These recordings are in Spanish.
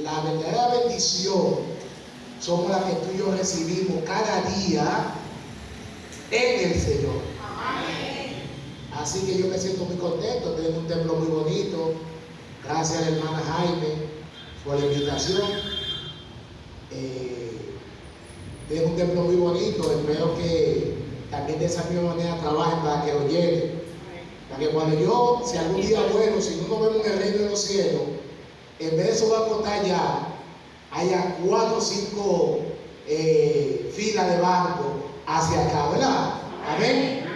La verdadera bendición somos las que tú y yo recibimos cada día en el Señor. Amén. Así que yo me siento muy contento. Tenemos un templo muy bonito. Gracias a la hermana Jaime por la invitación. Tenemos un templo muy bonito. Espero que también de esa misma manera trabajen para que lo llenen. Para que cuando yo, si algún día bueno, si no nos vemos en el reino de los cielos, en vez de eso va a contar ya, haya 4 o 5 filas de barco hacia acá, ¿verdad? Amén.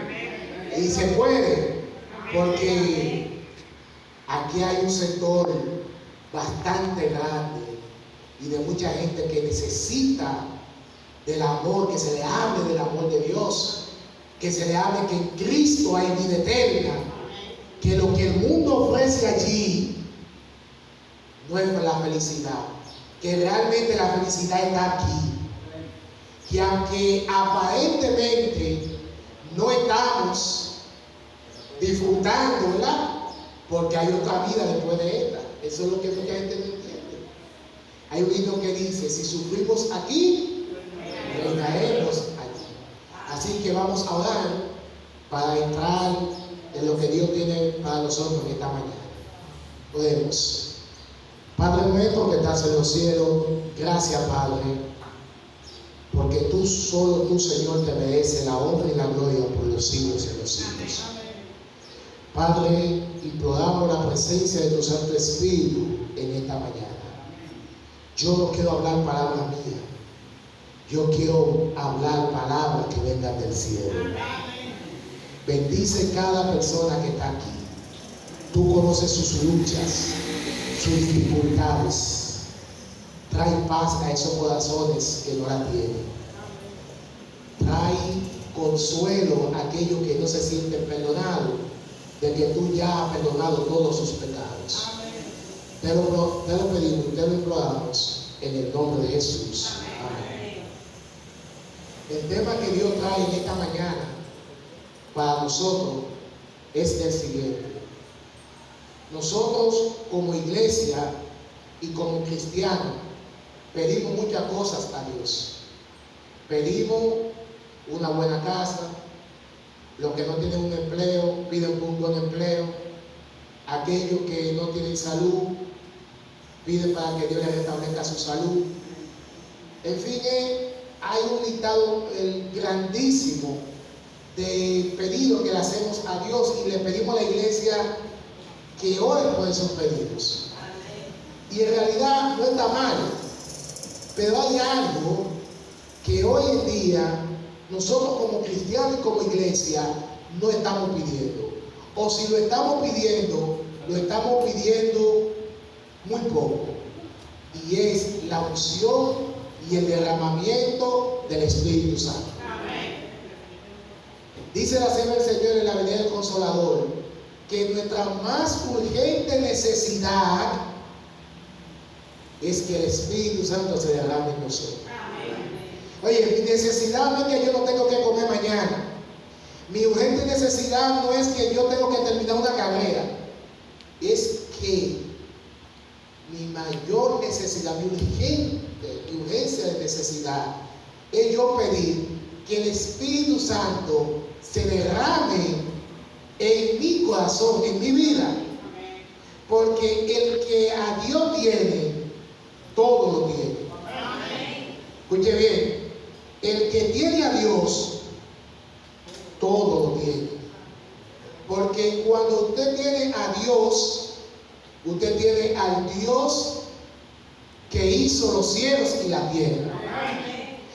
Y se puede, porque aquí hay un sector bastante grande y de mucha gente que necesita del amor, que se le hable del amor de Dios, que se le hable que en Cristo hay vida eterna, que lo que el mundo ofrece allí no es la felicidad, que realmente la felicidad está aquí, que aunque aparentemente no estamos disfrutando, ¿verdad? Porque hay otra vida después de esta. Eso es lo que mucha gente no entiende. Hay un himno que dice: si sufrimos aquí, reinaremos allí. Así que vamos a orar para entrar en lo que Dios tiene para nosotros en esta mañana. Oremos. Padre nuestro que estás en los cielos, gracias, Padre, porque tú, solo tú, Señor, te mereces la honra y la gloria por los siglos de los siglos. Padre, imploramos la presencia de tu Santo Espíritu en esta mañana. Yo no quiero hablar palabras mías, yo quiero hablar palabras que vengan del cielo. Bendice cada persona que está aquí. Tú conoces sus luchas, sus dificultades. Trae paz a esos corazones que no la tienen. Trae consuelo a aquellos que no se sienten perdonados, de que tú ya has perdonado todos sus pecados. Te lo pedimos, te lo imploramos en el nombre de Jesús. Amén. El tema que Dios trae en esta mañana para nosotros es el siguiente. Nosotros como iglesia y como cristianos pedimos muchas cosas a Dios. Pedimos una buena casa. Los que no tienen un empleo piden un buen empleo. Aquellos que no tienen salud piden para que Dios les restablezca su salud. En fin, hay un listado grandísimo de pedidos que le hacemos a Dios y le pedimos a la iglesia que ore por esos pedidos. Y en realidad no está mal, pero hay algo que hoy en día nosotros como cristianos y como iglesia no estamos pidiendo. O si lo estamos pidiendo muy poco. Y es la unción y el derramamiento del Espíritu Santo. Dice la Cena del Señor en la venida del Consolador que nuestra más urgente necesidad es que el Espíritu Santo se derrame en nosotros. Oye, mi necesidad no es que yo no tengo que comer mañana. Mi urgente necesidad no es que yo tengo que terminar una carrera. Es que mi mayor necesidad, mi urgencia de necesidad es yo pedir que el Espíritu Santo se derrame en mi corazón, en mi vida. Porque el que a Dios tiene, todo lo tiene. Escuche bien, el que tiene a Dios, todo lo tiene. Porque cuando usted tiene a Dios, usted tiene al Dios que hizo los cielos y la tierra.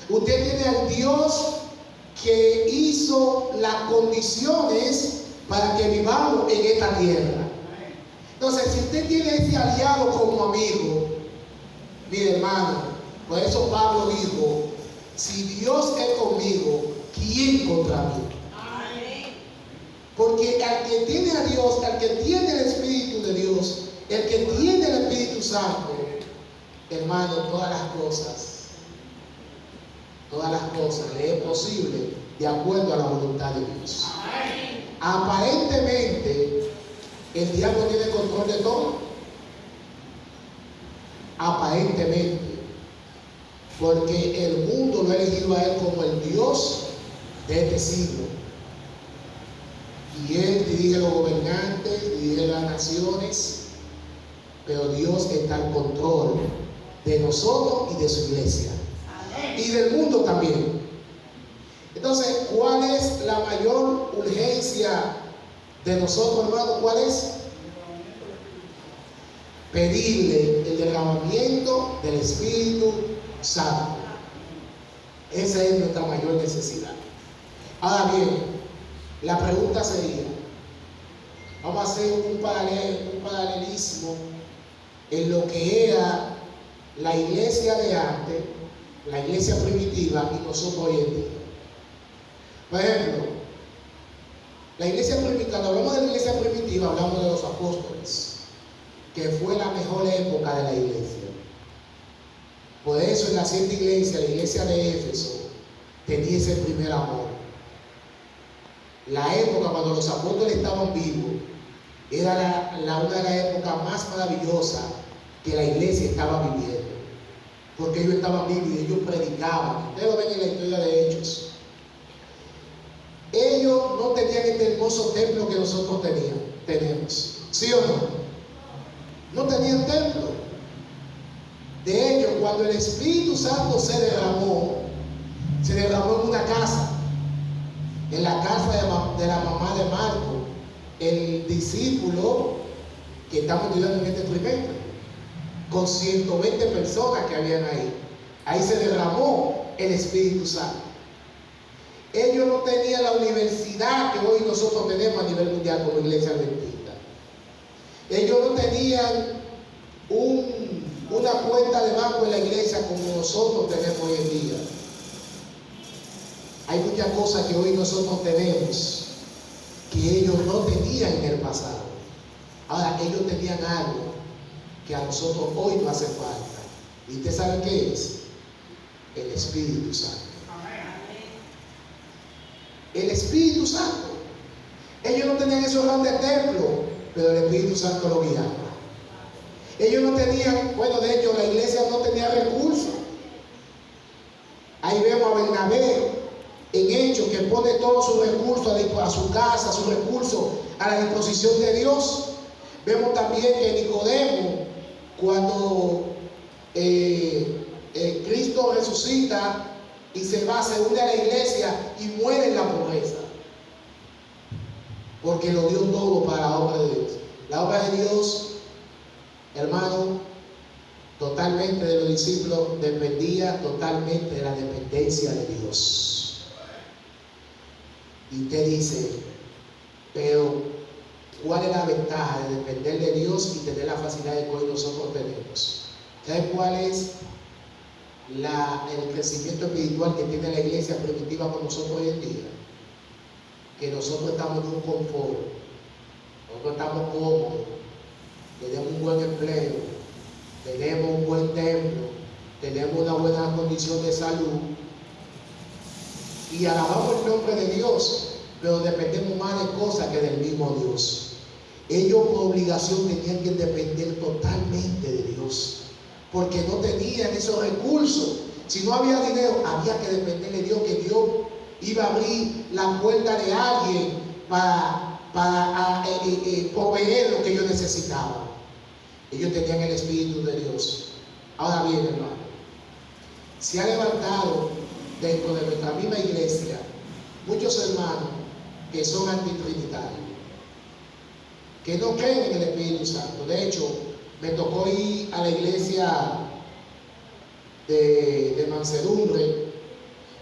Usted tiene al Dios que hizo las condiciones para que vivamos en esta tierra. Entonces, si usted tiene ese aliado como amigo, mire, hermano, por eso Pablo dijo: si Dios es conmigo, ¿quién contra mí? Porque al que tiene a Dios, al que tiene el Espíritu de Dios, el que tiene el Espíritu Santo, hermano, todas las cosas le es posible de acuerdo a la voluntad de Dios. Aparentemente, el diablo tiene control de todo. aparentemente, porque el mundo lo ha elegido a Él como el Dios de este siglo. Y Él dirige a los gobernantes, dirige a las naciones, pero Dios está en control de nosotros y de su iglesia. Amén. Y del mundo también. Entonces, ¿cuál es la mayor urgencia de nosotros, hermanos? ¿Cuál es? Pedirle el derramamiento del Espíritu Santo. Esa es nuestra mayor necesidad. Ahora bien, la pregunta sería, vamos a hacer un paralelismo en lo que era la iglesia de antes, la iglesia primitiva y nosotros hoy en día. Por ejemplo, la iglesia primitiva, cuando hablamos de la iglesia primitiva, hablamos de los apóstoles, que fue la mejor época de la iglesia. Por eso en la siguiente iglesia, la iglesia de Éfeso, tenía ese primer amor. La época cuando los apóstoles estaban vivos era una de las épocas más maravillosas que la iglesia estaba viviendo, porque ellos estaban vivos y ellos predicaban. Ustedes lo ven en la historia de Hechos. Ellos no tenían este hermoso templo que nosotros tenemos, ¿sí o no? No tenían templo. De hecho, cuando el Espíritu Santo se derramó en una casa, en la casa de la mamá de Marco, el discípulo que estamos estudiando en este trimestre, con 120 personas que habían ahí. Ahí se derramó el Espíritu Santo. Ellos no tenían la universidad que hoy nosotros tenemos a nivel mundial como iglesia adventista. Ellos no tenían una cuenta de banco en la iglesia como nosotros tenemos hoy en día. Hay muchas cosas que hoy nosotros tenemos que ellos no tenían en el pasado. Ahora, ellos tenían algo que a nosotros hoy nos hace falta. ¿Y usted sabe qué es? El Espíritu Santo. El Espíritu Santo. Ellos no tenían esos grandes templos, pero el Espíritu Santo lo guiaba. Ellos no tenían, bueno, de hecho la iglesia no tenía recursos. Ahí vemos a Bernabé en Hechos que pone todos sus recursos a su casa, sus recursos a la disposición de Dios. Vemos también que Nicodemo, cuando Cristo resucita y se une a la iglesia y muere en la pobreza, porque lo dio todo para la obra de Dios. La obra de Dios, hermano, totalmente de los discípulos dependía totalmente de la dependencia de Dios. Y usted dice, pero ¿cuál es la ventaja de depender de Dios y tener la facilidad que hoy nosotros tenemos? ¿Sabe cuál es el crecimiento espiritual que tiene la iglesia primitiva con nosotros hoy en día? Que nosotros estamos en un confort, nosotros estamos cómodos, tenemos un buen empleo, tenemos un buen templo, tenemos una buena condición de salud y alabamos el nombre de Dios, pero dependemos más de cosas que del mismo Dios. Ellos por obligación tenían que depender totalmente de Dios, porque no tenían esos recursos. Si no había dinero, había que depender de Dios, que Dios iba a abrir la puerta de alguien para proveer lo que ellos necesitaban. Ellos tenían el Espíritu de Dios. Ahora bien, hermano, se ha levantado dentro de nuestra misma iglesia muchos hermanos que son antitrinitarios, que no creen en el Espíritu Santo. De hecho, me tocó ir a la iglesia de Mansedumbre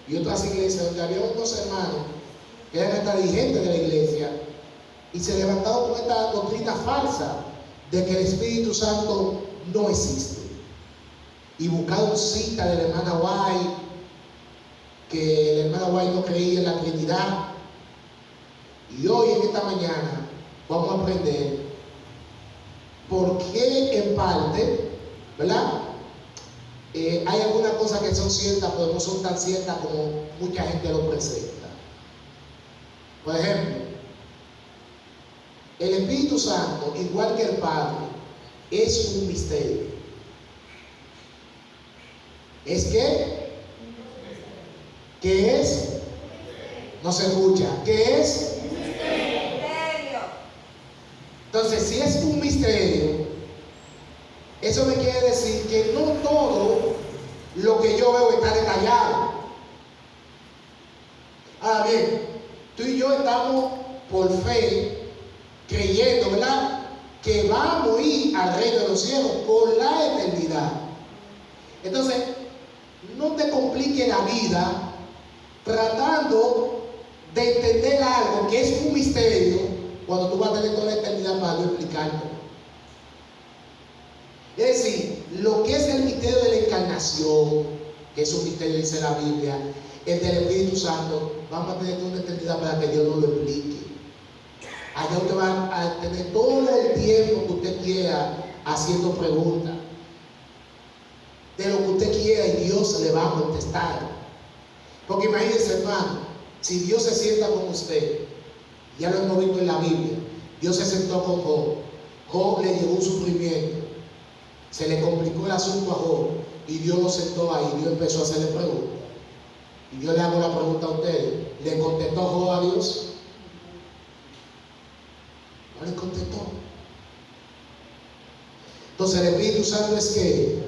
y otras iglesias donde había unos hermanos que eran hasta dirigentes de la iglesia y se levantaron con esta doctrina falsa de que el Espíritu Santo no existe, y buscaron cita de la hermana White, que la hermana White no creía en la Trinidad. Y hoy en esta mañana vamos a aprender por qué en parte, ¿verdad? Hay algunas cosas que son ciertas, pero no son tan ciertas como mucha gente lo presenta. Por ejemplo, el Espíritu Santo, igual que el Padre, es un misterio. Es ¿qué es? No se escucha. ¿Qué es? Misterio. Entonces, si es un misterio, eso me quiere decir que no todo lo que yo veo está detallado. Ahora bien, tú y yo estamos por fe creyendo, ¿verdad?, que vamos a ir al reino de los cielos por la eternidad. Entonces, no te compliques la vida tratando de entender algo que es un misterio cuando tú vas a tener toda la eternidad para yo explicarte. Es decir, lo que es el misterio de la encarnación, que es un misterio, dice la Biblia, el del Espíritu Santo, vamos a tener toda una eternidad para que Dios nos lo explique. Allá usted va a tener todo el tiempo que usted quiera haciendo preguntas de lo que usted quiera y Dios le va a contestar. Porque imagínense, hermano, si Dios se sienta con usted, ya lo hemos visto en la Biblia, Dios se sentó con Job, Job le llegó un sufrimiento, se le complicó el asunto a Job y Dios lo sentó ahí, Dios empezó a hacerle preguntas. Y yo le hago la pregunta a ustedes, ¿le contestó Job a Dios? No le contestó. Entonces el Espíritu Santo es que,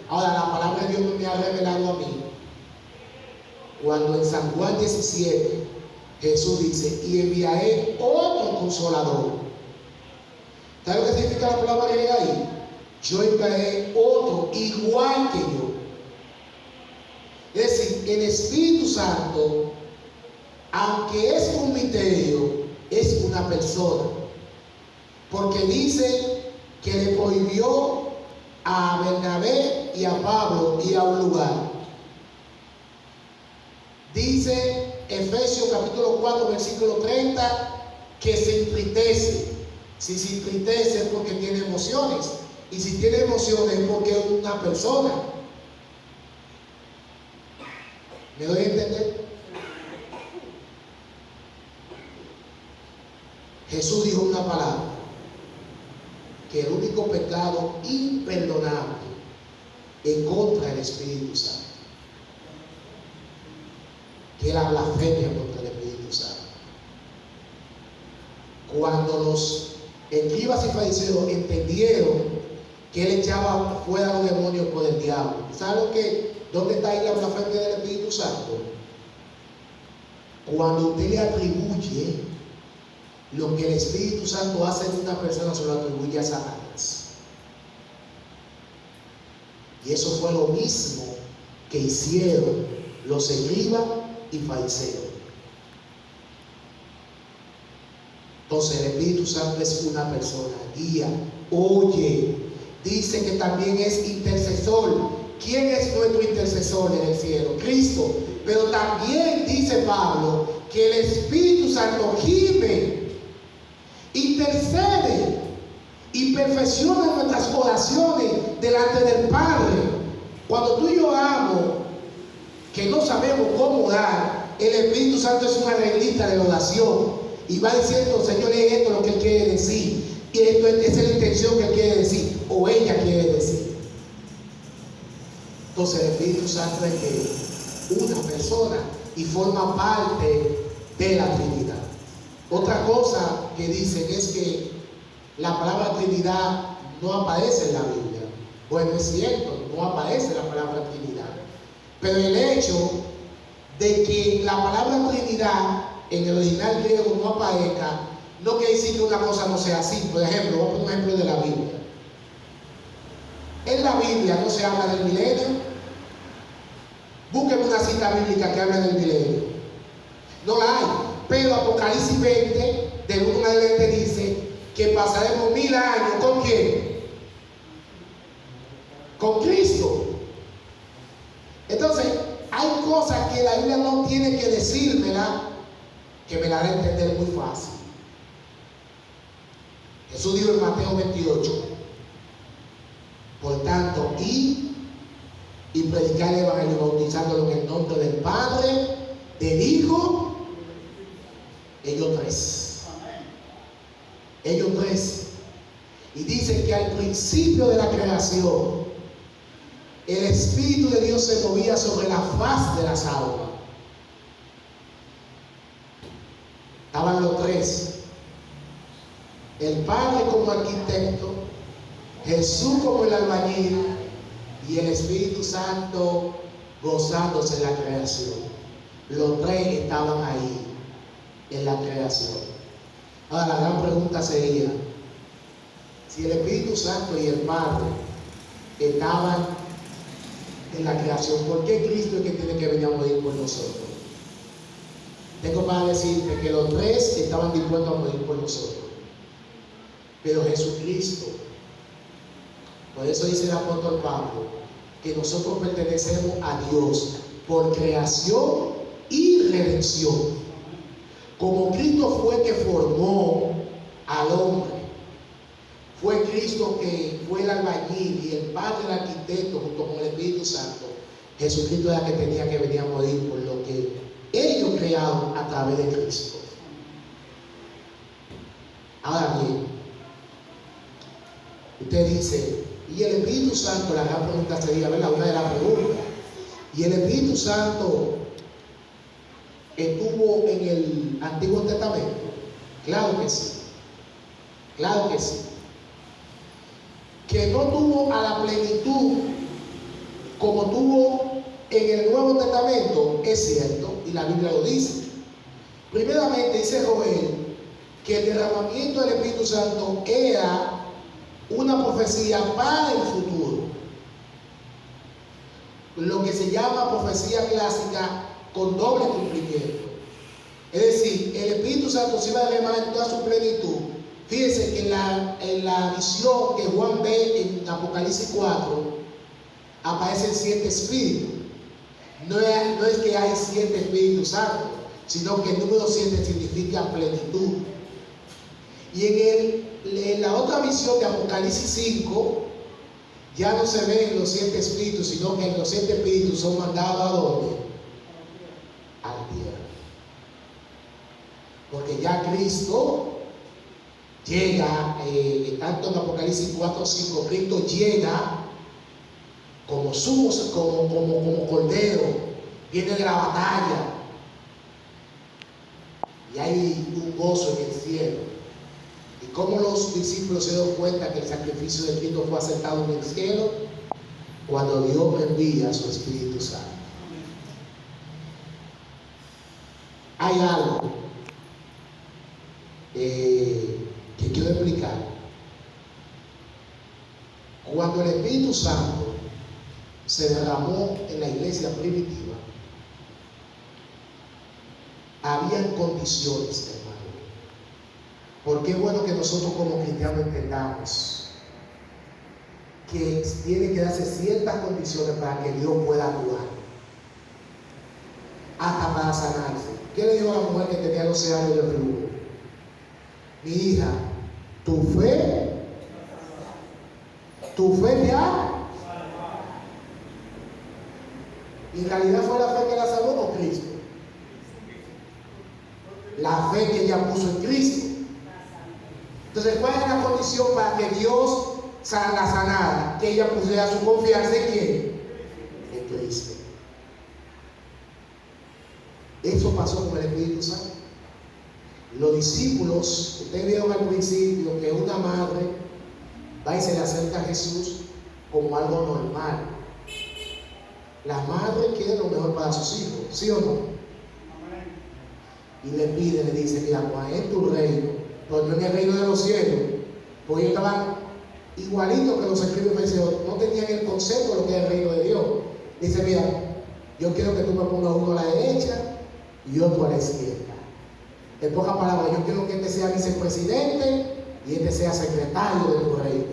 ahora la palabra de Dios me ha revelado a mí, cuando en San Juan 17 Jesús dice, y enviaré otro consolador. ¿Sabes lo que significa la palabra griega ahí? Yo enviaré otro igual que yo. Es decir, el Espíritu Santo, aunque es un misterio, es una persona, porque dice que le prohibió a Bernabé y a Pablo ir a un lugar. Dice Efesios capítulo 4 versículo 30 que se entristece. Si se entristece es porque tiene emociones, y si tiene emociones es porque es una persona. ¿Me doy a entender? Jesús dijo una palabra, que el único pecado imperdonable en contra del Espíritu Santo, que es la blasfemia contra el Espíritu Santo. Cuando los escribas y fariseos entendieron que él echaba fuera a los demonios por el diablo, ¿saben dónde está ahí la blasfemia del Espíritu Santo? Cuando usted le atribuye lo que el Espíritu Santo hace en una persona, se lo atribuye a Satanás. Y eso fue lo mismo que hicieron los escribas y fariseos. Entonces el Espíritu Santo es una persona, guía, oye. Dice que también es intercesor. ¿Quién es nuestro intercesor en el cielo? Cristo. Pero también dice Pablo que el Espíritu Santo gime, intercede y perfecciona nuestras oraciones delante del Padre. Cuando tú y yo oramos, que no sabemos cómo orar, el Espíritu Santo es una reglita de la oración y va diciendo, Señor, esto es lo que Él quiere decir, y esto es la intención que Él quiere decir, o ella quiere decir. Entonces el Espíritu Santo es que una persona y forma parte de la Trinidad. Otra cosa que dicen es que la palabra Trinidad no aparece en la Biblia. Bueno, es cierto, no aparece la palabra Trinidad. Pero el hecho de que la palabra Trinidad en el original griego no aparezca, no quiere decir que una cosa no sea así. Por ejemplo, vamos a poner un ejemplo de la Biblia. En la Biblia no se habla del milenio. Búsqueme una cita bíblica que hable del milenio. No la hay. Pero Apocalipsis 20, del 1 en adelante, dice que pasaremos 1000 años. ¿Con quién? Con Cristo. Entonces, hay cosas que la Biblia no tiene que decírmela, que me la hará entender muy fácil. Jesús dijo en Mateo 28, por tanto, id y predicar el Evangelio, bautizándolo en el nombre del Padre, del Hijo, ellos tres. Y dice que al principio de la creación, el Espíritu de Dios se movía sobre la faz de las aguas. Estaban los tres: el Padre como arquitecto, Jesús como el albañil y el Espíritu Santo gozándose en la creación. Los tres estaban ahí en la creación. Ahora la gran pregunta sería: si el Espíritu Santo y el Padre estaban en la creación, ¿por qué Cristo es que tiene que venir a morir por nosotros? Tengo para decirte que los tres estaban dispuestos a morir por nosotros, pero Jesucristo, por eso dice el apóstol Pablo, que nosotros pertenecemos a Dios por creación y redención. Como Cristo fue que formó al hombre, fue Cristo que fue el albañil y el Padre el arquitecto junto con el Espíritu Santo, Jesucristo era el que tenía que venir a morir por lo que ellos crearon a través de Cristo. Ahora bien, usted dice, y el Espíritu Santo, la gran pregunta sería, ¿verdad? Una de las preguntas. ¿Y el Espíritu Santo estuvo en el Antiguo Testamento? Claro que sí. Claro que sí. Que no tuvo a la plenitud como tuvo en el Nuevo Testamento, es cierto, y la Biblia lo dice. Primeramente dice Joel que el derramamiento del Espíritu Santo era una profecía para el futuro, lo que se llama profecía clásica con doble cumplimiento. Es decir, el Espíritu Santo se iba a derramar en toda su plenitud. Fíjense que en la visión que Juan ve en Apocalipsis 4 aparecen 7 espíritus. No es que hay 7 Espíritus Santos, sino que el número 7 significa plenitud. Y en la otra visión de Apocalipsis 5 ya no se ven los 7 espíritus, sino que los 7 espíritus son mandados ¿a dónde? A la tierra. Porque ya Cristo llega, tanto en Apocalipsis 4 o 5, Cristo llega como sumo, como cordero, viene de la batalla. Y hay un gozo en el cielo. Y como los discípulos se dieron cuenta que el sacrificio de Cristo fue aceptado en el cielo, cuando Dios envía a su Espíritu Santo. Hay algo que quiero explicar. Cuando el Espíritu Santo se derramó en la iglesia primitiva, habían condiciones, hermano. Porque es bueno que nosotros como cristianos entendamos que tiene que darse ciertas condiciones para que Dios pueda actuar, hasta para sanarse. ¿Qué le dijo a la mujer que tenía 12 años de flujo? Mi hija, tu fe te ha. Y en realidad fue la fe que la salvó, no Cristo. La fe que ella puso en Cristo. Entonces, ¿cuál es la condición para que Dios la sanara? Que ella pusiera su confianza en ¿quién? En Cristo. Eso pasó con el Espíritu Santo. Los discípulos, ustedes vieron al principio que una madre va y se le acerca a Jesús como algo normal. La madre quiere lo mejor para sus hijos, ¿sí o no? Y le pide, le dice, mira, Juan, es tu reino, pero no en el reino de los cielos. Porque ellos estaban igualitos que los escribas fariseos, no tenían el concepto de lo que es el reino de Dios. Dice, mira, yo quiero que tú me pongas uno a la derecha y otro a la izquierda. En pocas palabras, yo quiero que este sea vicepresidente y este sea secretario de tu reino.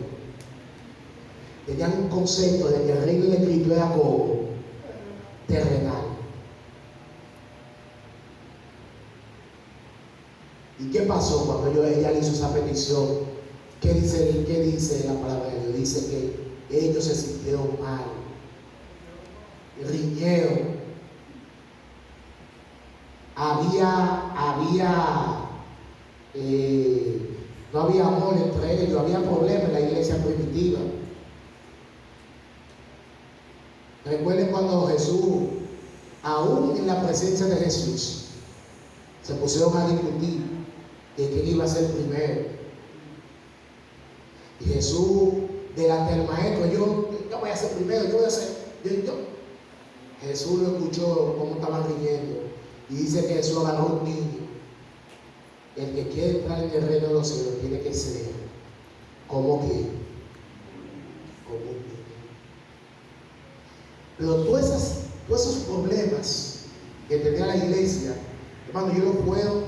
Tenían un concepto de que el reino de Cristo era como terrenal. ¿Y qué pasó cuando ella le hizo esa petición? ¿Qué dice la palabra de Dios? Dice que ellos se sintieron mal, riñeron. No había amor entre ellos, había problemas en la iglesia primitiva. Recuerden cuando Jesús, aún en la presencia de Jesús, se pusieron a discutir de quién iba a ser primero. Y Jesús, delante del maestro, yo voy a ser primero, yo voy a ser, yo. Jesús lo escuchó cómo estaban riendo. Y dice que Jesús agarró un niño. El que quiere entrar en el reino de los cielos tiene que ser como que, como un niño. Pero todos esos problemas que tenía la iglesia, hermano, yo lo puedo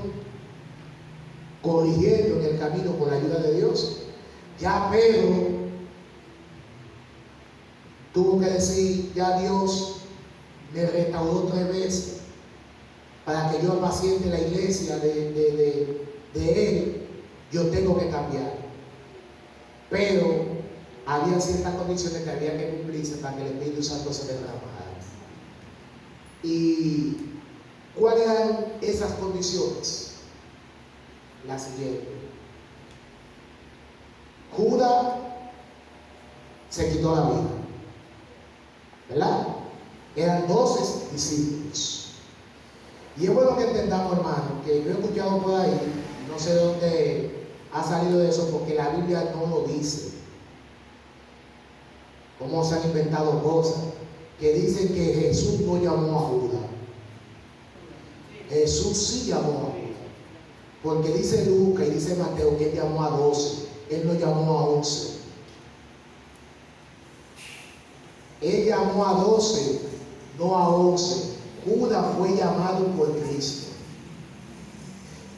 corrigiendo en el camino con la ayuda de Dios. Ya Pedro tuvo que decir, ya Dios me restauró 3 veces para que yo apaciente la iglesia de Él. Yo tengo que cambiar. Pero había ciertas condiciones que había que cumplirse para que el Espíritu Santo se derramara. ¿Y cuáles eran esas condiciones? La siguiente. Judas se quitó la vida, ¿verdad? Eran 12 discípulos. Y es bueno que entendamos, hermano, que yo he escuchado por ahí, no sé de dónde ha salido de eso, porque la Biblia no lo dice. Cómo se han inventado cosas que dicen que Jesús no llamó a Judas. Jesús sí llamó a Judas, porque dice Lucas y dice Mateo que él llamó a 12, él no llamó a 11. Él llamó a 12, no a 11. Judas fue llamado por Cristo.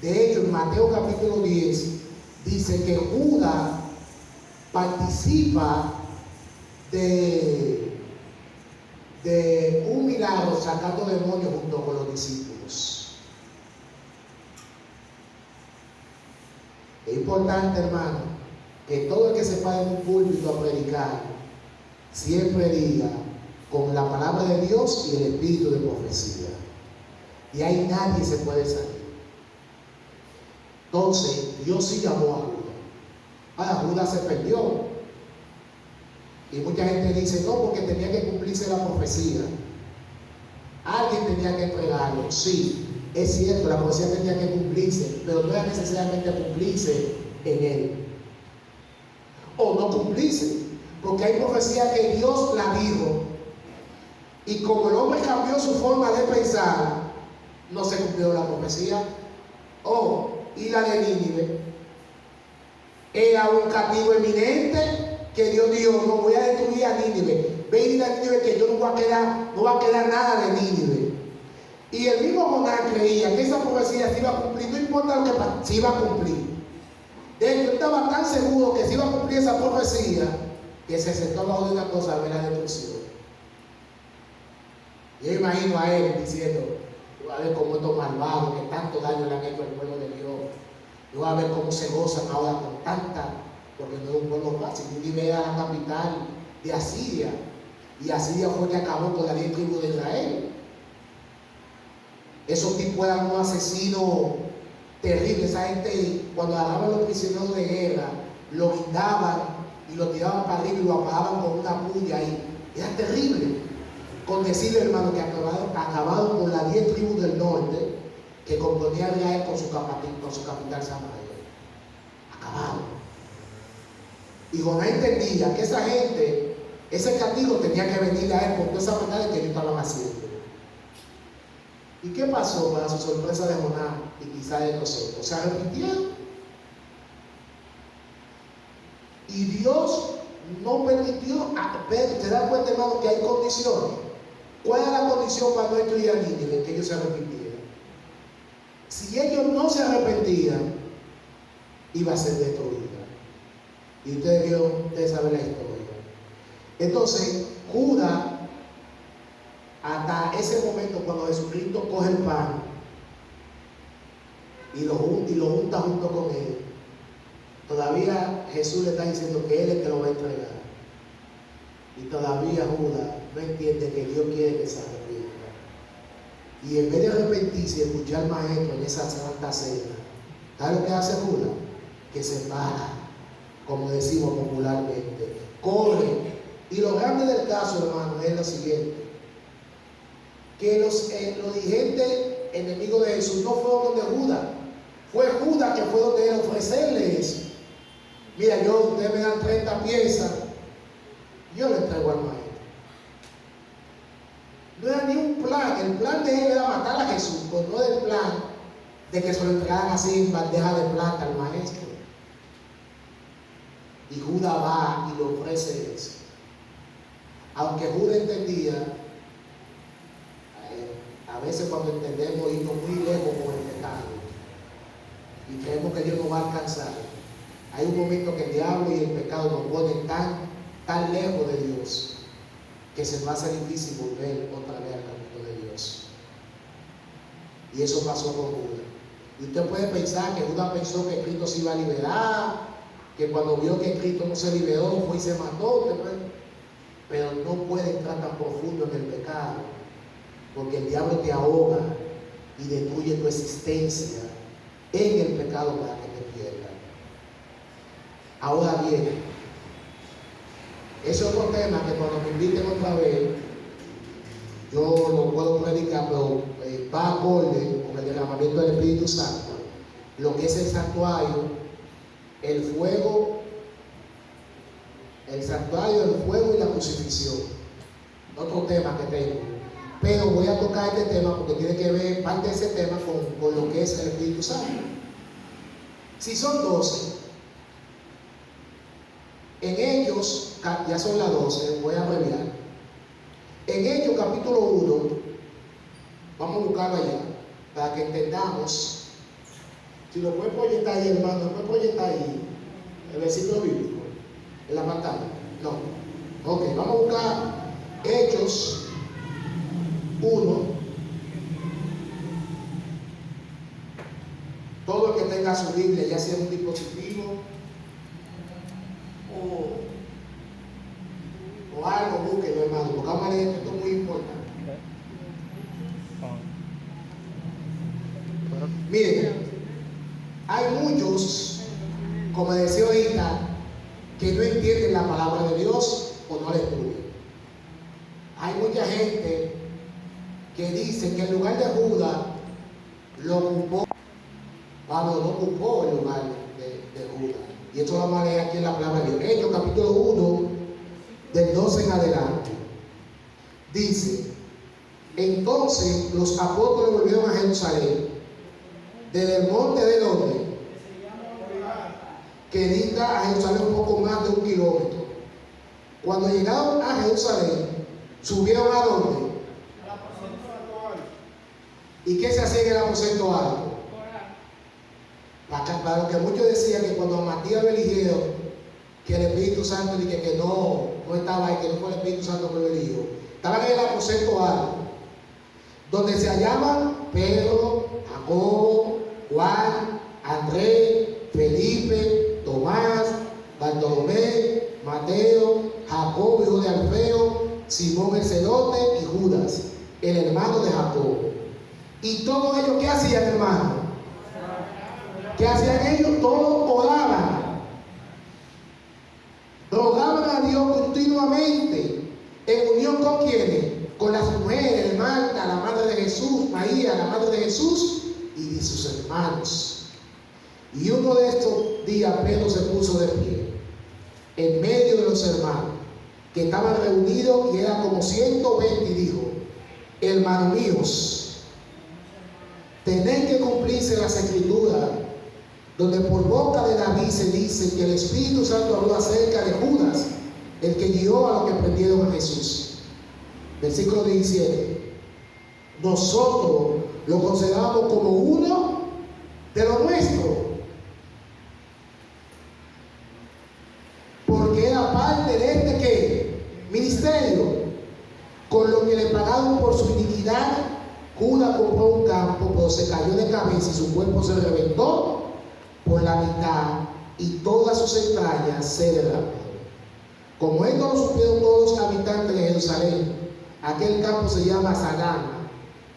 De hecho, en Mateo capítulo 10 dice que Judas participa de un milagro sacando demonios junto con los discípulos. Es importante, hermano, que todo el que se pare en un púlpito a predicar siempre diga con la palabra de Dios y el espíritu de profecía. Y ahí nadie se puede salir. Entonces, Dios sí llamó a Judas. Ahora, Judas se perdió. Y mucha gente dice, no, porque tenía que cumplirse la profecía. Alguien tenía que entregarlo. Sí, es cierto, la profecía tenía que cumplirse, pero no era necesariamente cumplirse en él. O no cumplirse, porque hay profecía que Dios la dijo. Y como el hombre cambió su forma de pensar, no se cumplió la profecía. Y la de Nínive era un castigo eminente que Dios dijo, no voy a destruir a Nínive. Ve y dile a Nínive que yo no va a quedar nada de Nínive. Y el mismo Jonás creía que esa profecía se iba a cumplir, no importa lo que pase, se iba a cumplir. De hecho, estaba tan seguro que se iba a cumplir esa profecía que se sentó abajo de una cosa a ver la destrucción. Yo imagino a él diciendo, yo voy a ver cómo estos malvados que tanto daño le han hecho al pueblo de Dios, yo voy a ver cómo se gozan ahora con tanta, porque no es un pueblo fácil. Nínive era la capital de Asiria, y Asiria fue que acabó con la 10 tribus de Israel. Esos tipos eran unos asesinos terribles. Esa gente, cuando agarraban a los prisioneros de guerra, lo guindaban y lo tiraban para arriba y lo apagaban con una puya, y era terrible. Con decirle, hermano, que acabaron con las 10 tribus del norte que componía a Israel con su capital Samaria. Acabaron. Y Jonás entendía que esa gente, ese castigo tenía que venir a él por toda esa maldad que ellos estaban haciendo. ¿Y qué pasó para su sorpresa de Jonás y quizá de nosotros? Se arrepintieron. Y Dios no permitió, pero te das cuenta, hermano, que hay condiciones. ¿Cuál era la condición para no destruir a Nínive? Que ellos se arrepintieran. Si ellos no se arrepentían, iba a ser destruida. Y ustedes saben la historia. Entonces, Judas, hasta ese momento cuando Jesucristo coge el pan y lo junta junto con él, todavía Jesús le está diciendo que él es el que lo va a entregar. Y todavía Judas no entiende que Dios quiere que se arrepienta. Y en vez de arrepentirse y escuchar al maestro en esa santa cena, ¿sabes lo que hace Judas? Que se para, como decimos popularmente, corre Y lo grande del caso, hermano, es lo siguiente: que los dirigentes enemigos de Jesús no fueron donde Judas. Fue Judas que fue donde él ofrecerle eso. Mira, ustedes me dan 30 piezas, yo le entrego al maestro. No era ni un plan. El plan de él era matar a Jesús, pero no era el plan de que se lo entregaran así en bandeja de plata al maestro. Y Judas va y le ofrece eso. Aunque Judas entendía, a veces cuando entendemos irnos muy lejos con el pecado y creemos que Dios nos va a alcanzar, hay un momento que el diablo y el pecado nos ponen tan lejos de Dios que se nos hace difícil volver otra vez al camino de Dios. Y eso pasó con Judas. Y usted puede pensar que Judas pensó que Cristo se iba a liberar, que cuando vio que Cristo no se liberó fue y se mató. Pero no puede entrar tan profundo en el pecado, porque el diablo te ahoga y destruye tu existencia en el pecado para que te pierdas. Ahora bien, ese otro tema que cuando me inviten otra vez, yo lo puedo predicar, pero va acorde con el derramamiento del Espíritu Santo, lo que es el santuario, el fuego, el fuego y la crucifixión. Otro tema que tengo. Pero voy a tocar este tema porque tiene que ver parte de ese tema con lo que es el Espíritu Santo. Si son 12, en ellos, ya son las 12, voy a abreviar. En Hechos capítulo 1, vamos a buscarlo allá, para que entendamos. Si lo puede proyectar ahí, hermano, lo puede proyectar ahí, el versículo bíblico, en la pantalla. No. Ok, vamos a buscar Hechos 1. Todo el que tenga su Biblia, ya sea un dispositivo o algo, búsquelo, hermano, porque vamos a leer esto es muy importante. Miren, hay muchos, como decía ahorita, que no entienden la palabra de Dios o no la estudian. Hay mucha gente que dice que el lugar de Judas lo ocupó, Pablo no ocupó el lugar de Judas. Y esto lo vamos a leer aquí en la palabra de Dios. Hechos capítulo 1, del 12 en adelante. Dice: entonces los apóstoles volvieron a Jerusalén, desde el monte de donde, que dista a Jerusalén un poco más de 1 kilómetro. Cuando llegaron a Jerusalén, subieron a donde. ¿Y qué se hacía en el aposento alto? Para lo que muchos decían que cuando Matías lo eligieron, que el Espíritu Santo dije que no estaba ahí, que no fue el Espíritu Santo que lo eligió. Estaban en el aposento alto, donde se hallaban Pedro, Jacobo, Juan, Andrés, Felipe, Tomás, Bartolomé, Mateo, Jacobo, hijo de Alfeo, Simón el celote y Judas, el hermano de Jacobo. Y todos ellos, ¿qué hacían, hermano? ¿Qué hacían ellos? Todos oraban. Rogaban a Dios continuamente. ¿En unión con quiénes? Con las mujeres, Marta, la madre de Jesús, María, la madre de Jesús, y de sus hermanos. Y uno de estos días Pedro se puso de pie en medio de los hermanos que estaban reunidos, y eran como 120, y dijo: hermanos míos, tenéis que cumplirse las escrituras, donde por boca de David se dice que el Espíritu Santo habló acerca de Judas, el que guió a los que prendieron a Jesús. Versículo 17: nosotros lo consideramos como uno de los nuestros, porque era parte de este ¿qué? Ministerio. Con lo que le pagaron por su iniquidad, Judas compró un campo, pero se cayó de cabeza y su cuerpo se reventó por la mitad y todas sus entrañas se derramaron. Como esto lo supieron todos los habitantes de Jerusalén, aquel campo se llama Salama,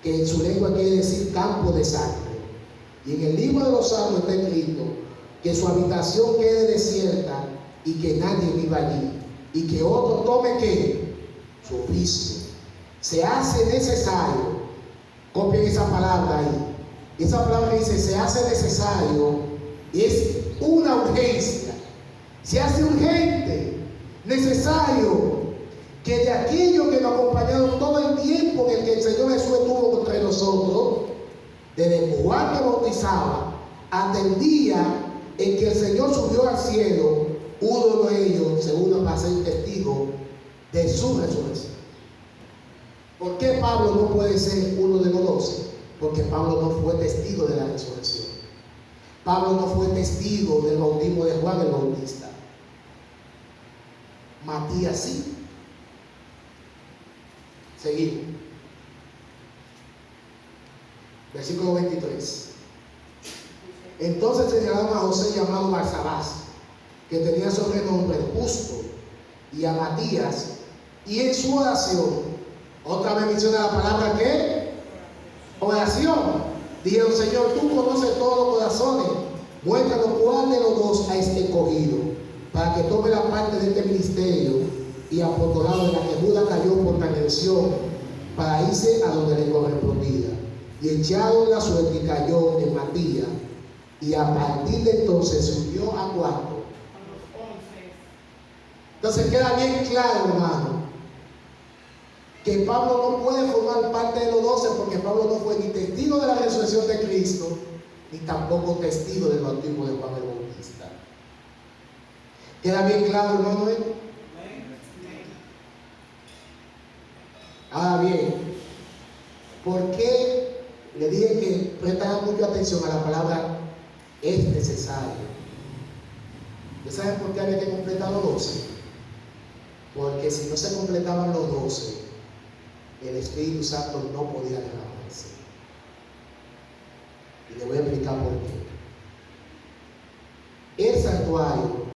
que en su lengua quiere decir campo de sangre. Y en el libro de los Salmos está escrito que su habitación quede desierta y que nadie viva allí. y que otro tome ¿qué? Su oficio. Se hace necesario, copien esa palabra ahí. Esa palabra dice, se hace necesario, es una urgencia. Se hace urgente, necesario, que de aquello que nos acompañaron todo el tiempo en el que el Señor Jesús estuvo entre nosotros, desde Juan que bautizaba hasta el día en que el Señor subió al cielo, uno de ellos se uno para ser testigo de su resurrección. ¿Por qué Pablo no puede ser uno de los 12? Porque Pablo no fue testigo de la resurrección. Pablo no fue testigo del bautismo de Juan el Bautista. Matías sí. Seguimos. Versículo 23. Entonces señalaron a José llamado Barsabás, que tenía sobrenombre Justo, y a Matías, y en su oración, otra vez menciona la palabra ¿qué? Oración. Dijeron, Señor, tú conoces todos los corazones, muéstranos cuál de los dos has escogido, para que tome la parte de este ministerio y apostolado de la que Judas cayó por transgresión, para irse a donde le correspondía. Y echado la suerte y cayó en Matías, y a partir de entonces se unió a cuatro. Entonces queda bien claro, hermano, que Pablo no puede formar parte de los 12 porque Pablo no fue ni testigo de la resurrección de Cristo, ni tampoco testigo del bautismo de Juan el Bautista. ¿Queda bien claro, hermano? Ahora bien, ¿por qué le dije que prestaran mucha atención a la palabra es necesario? ¿Ustedes saben por qué había que completar los 12? Porque si no se completaban los 12, el Espíritu Santo no podía derramarse. Y le voy a explicar por qué. El santuario